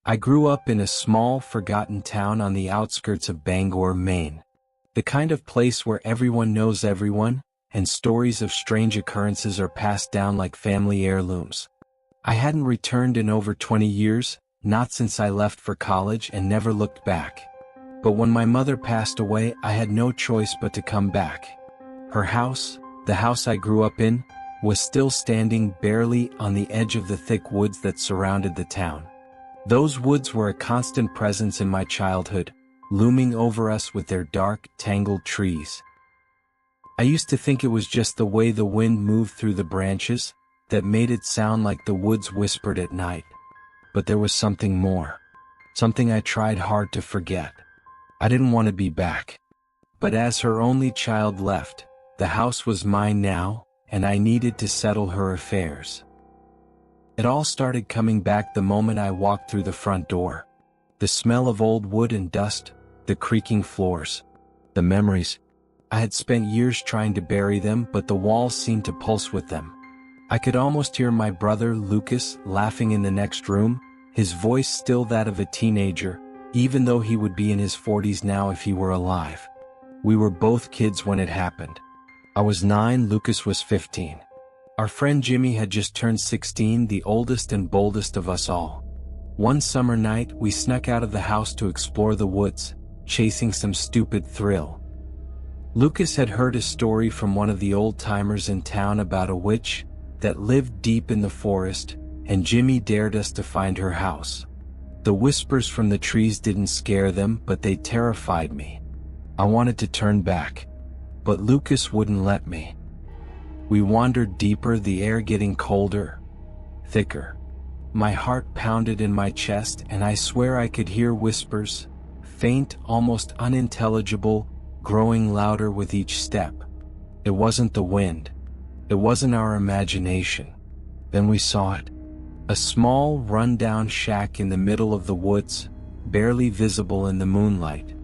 I grew up in a small, forgotten town on the outskirts of Bangor, Maine. The kind of place where everyone knows everyone, and stories of strange occurrences are passed down like family heirlooms. I hadn't returned in over 20 years, not since I left for college, and never looked back. But when my mother passed away, I had no choice but to come back. Her house, the house I grew up in, was still standing barely on the edge of the thick woods that surrounded the town. Those woods were a constant presence in my childhood, looming over us with their dark, tangled trees. I used to think it was just the way the wind moved through the branches that made it sound like the woods whispered at night. But there was something more. Something I tried hard to forget. I didn't want to be back. But as her only child left, the house was mine now, and I needed to settle her affairs. It all started coming back the moment I walked through the front door. The smell of old wood and dust, the creaking floors, the memories. I had spent years trying to bury them, but the walls seemed to pulse with them. I could almost hear my brother Lucas laughing in the next room, his voice still that of a teenager, even though he would be in his 40s now if he were alive. We were both kids when it happened. I was 9, Lucas was 15. Our friend Jimmy had just turned 16, the oldest and boldest of us all. One summer night, we snuck out of the house to explore the woods, chasing some stupid thrill. Lucas had heard a story from one of the old-timers in town about a witch that lived deep in the forest, and Jimmy dared us to find her house. The whispers from the trees didn't scare them, but they terrified me. I wanted to turn back, but Lucas wouldn't let me. We wandered deeper, the air getting colder, thicker. My heart pounded in my chest, and I swear I could hear whispers, faint, almost unintelligible, growing louder with each step. It wasn't the wind. It wasn't our imagination. Then we saw it. A small, run-down shack in the middle of the woods, barely visible in the moonlight.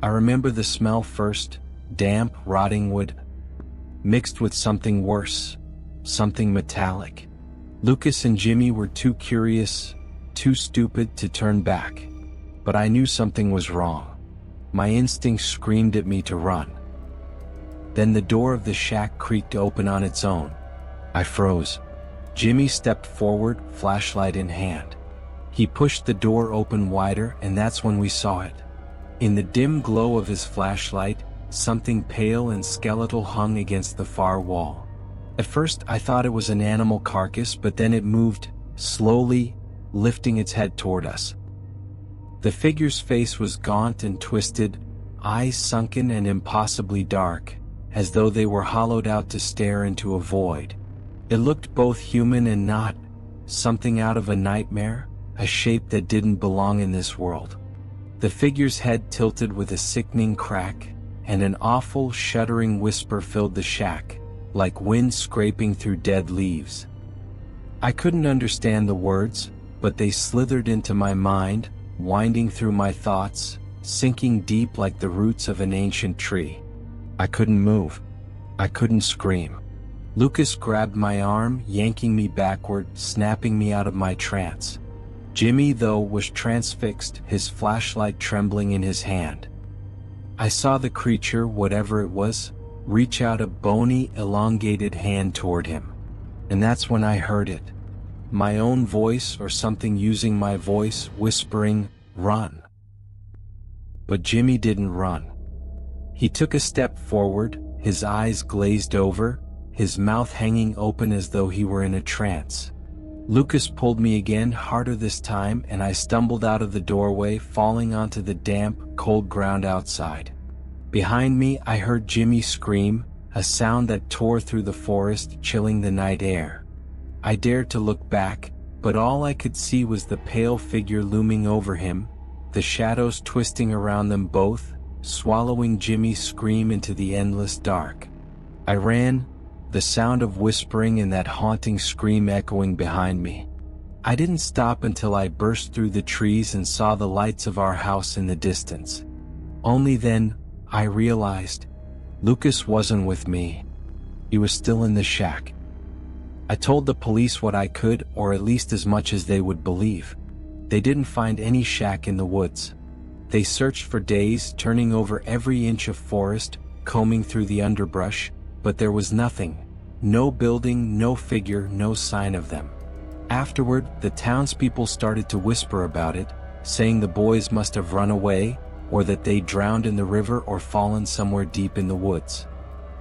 I remember the smell first, damp, rotting wood, mixed with something worse, something metallic. Lucas and Jimmy were too curious, too stupid to turn back. But I knew something was wrong. My instincts screamed at me to run. Then the door of the shack creaked open on its own. I froze. Jimmy stepped forward, flashlight in hand. He pushed the door open wider, and that's when we saw it. In the dim glow of his flashlight, something pale and skeletal hung against the far wall. At first I thought it was an animal carcass, but then it moved, slowly, lifting its head toward us. The figure's face was gaunt and twisted, eyes sunken and impossibly dark, as though they were hollowed out to stare into a void. It looked both human and not, something out of a nightmare, a shape that didn't belong in this world. The figure's head tilted with a sickening crack, and an awful, shuddering whisper filled the shack, like wind scraping through dead leaves. I couldn't understand the words, but they slithered into my mind, winding through my thoughts, sinking deep like the roots of an ancient tree. I couldn't move. I couldn't scream. Lucas grabbed my arm, yanking me backward, snapping me out of my trance. Jimmy, though, was transfixed, his flashlight trembling in his hand. I saw the creature, whatever it was, reach out a bony, elongated hand toward him. And that's when I heard it. My own voice, or something using my voice, whispering, "Run." But Jimmy didn't run. He took a step forward, his eyes glazed over, his mouth hanging open as though he were in a trance. Lucas pulled me again, harder this time, and I stumbled out of the doorway, falling onto the damp, cold ground outside. Behind me, I heard Jimmy scream, a sound that tore through the forest, chilling the night air. I dared to look back, but all I could see was the pale figure looming over him, the shadows twisting around them both, swallowing Jimmy's scream into the endless dark. I ran, the sound of whispering and that haunting scream echoing behind me. I didn't stop until I burst through the trees and saw the lights of our house in the distance. Only then, I realized, Lucas wasn't with me. He was still in the shack. I told the police what I could, or at least as much as they would believe. They didn't find any shack in the woods. They searched for days, turning over every inch of forest, combing through the underbrush, but there was nothing. No building, no figure, no sign of them. Afterward, the townspeople started to whisper about it, saying the boys must have run away, or that they drowned in the river or fallen somewhere deep in the woods.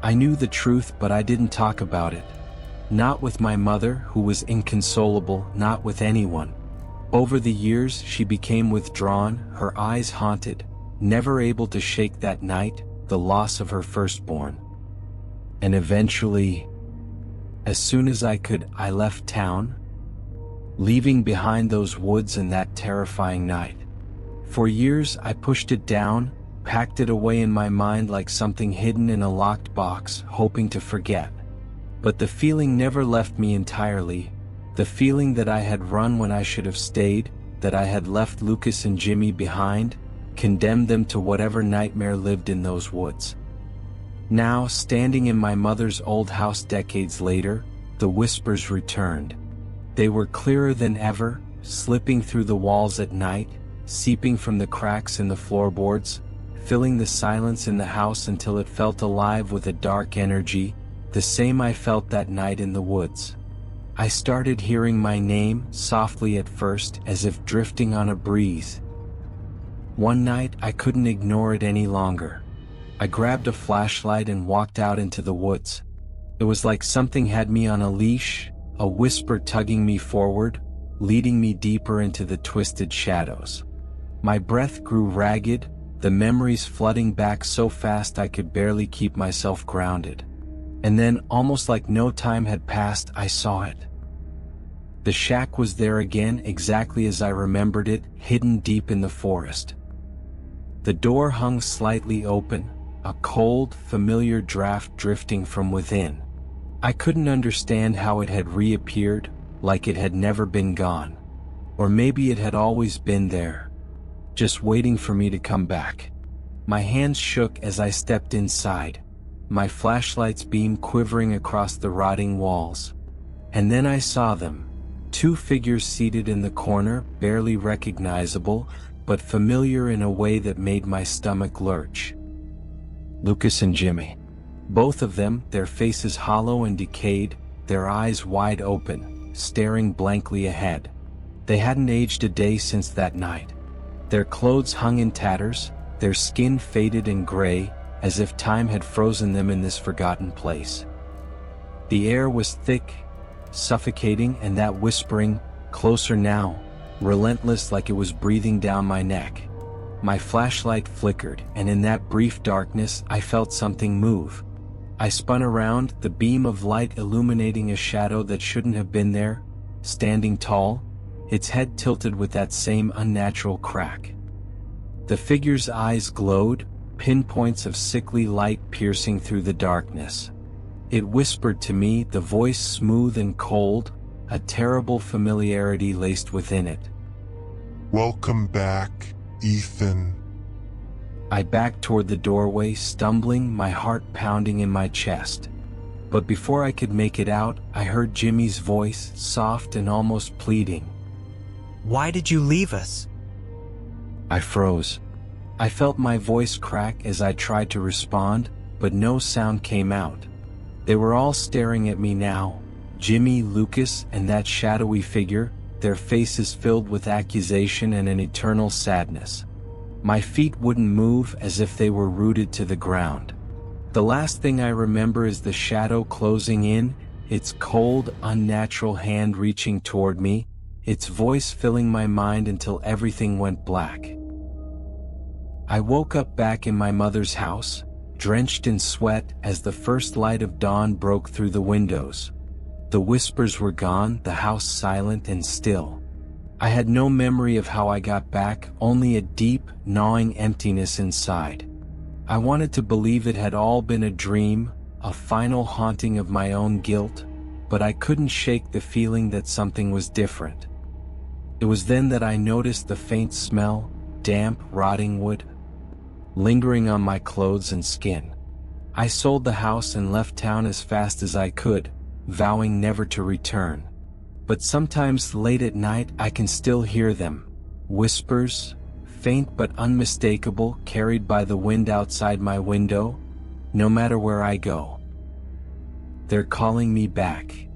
I knew the truth, but I didn't talk about it. Not with my mother, who was inconsolable, not with anyone. Over the years, she became withdrawn, her eyes haunted, never able to shake that night, the loss of her firstborn. And eventually, as soon as I could, I left town, leaving behind those woods and that terrifying night. For years, I pushed it down, packed it away in my mind like something hidden in a locked box, hoping to forget. But the feeling never left me entirely. The feeling that I had run when I should have stayed, that I had left Lucas and Jimmy behind, condemned them to whatever nightmare lived in those woods. Now, standing in my mother's old house decades later, the whispers returned. They were clearer than ever, slipping through the walls at night, seeping from the cracks in the floorboards, filling the silence in the house until it felt alive with a dark energy, the same I felt that night in the woods. I started hearing my name, softly at first, as if drifting on a breeze. One night, I couldn't ignore it any longer. I grabbed a flashlight and walked out into the woods. It was like something had me on a leash, a whisper tugging me forward, leading me deeper into the twisted shadows. My breath grew ragged, the memories flooding back so fast I could barely keep myself grounded. And then, almost like no time had passed, I saw it. The shack was there again, exactly as I remembered it, hidden deep in the forest. The door hung slightly open, a cold, familiar draft drifting from within. I couldn't understand how it had reappeared, like it had never been gone. Or maybe it had always been there, just waiting for me to come back. My hands shook as I stepped inside, my flashlight's beam quivering across the rotting walls. And then I saw them. Two figures seated in the corner, barely recognizable, but familiar in a way that made my stomach lurch. Lucas and Jimmy. Both of them, their faces hollow and decayed, their eyes wide open, staring blankly ahead. They hadn't aged a day since that night. Their clothes hung in tatters, their skin faded and gray, as if time had frozen them in this forgotten place. The air was thick, suffocating, and that whispering, closer now, relentless, like it was breathing down my neck. My flashlight flickered, and in that brief darkness, I felt something move. I spun around, the beam of light illuminating a shadow that shouldn't have been there, standing tall, its head tilted with that same unnatural crack. The figure's eyes glowed, pinpoints of sickly light piercing through the darkness. It whispered to me, the voice smooth and cold, a terrible familiarity laced within it. "Welcome back, Ethan." I backed toward the doorway, stumbling, my heart pounding in my chest. But before I could make it out, I heard Jimmy's voice, soft and almost pleading. "Why did you leave us?" I froze. I felt my voice crack as I tried to respond, but no sound came out. They were all staring at me now, Jimmy, Lucas, and that shadowy figure, their faces filled with accusation and an eternal sadness. My feet wouldn't move, as if they were rooted to the ground. The last thing I remember is the shadow closing in, its cold, unnatural hand reaching toward me, its voice filling my mind until everything went black. I woke up back in my mother's house, drenched in sweat as the first light of dawn broke through the windows. The whispers were gone, the house silent and still. I had no memory of how I got back, only a deep, gnawing emptiness inside. I wanted to believe it had all been a dream, a final haunting of my own guilt, but I couldn't shake the feeling that something was different. It was then that I noticed the faint smell, damp, rotting wood, lingering on my clothes and skin. I sold the house and left town as fast as I could, vowing never to return. But sometimes late at night I can still hear them, Whispers, faint but unmistakable, carried by the wind outside my window, no matter where I go. They're calling me back.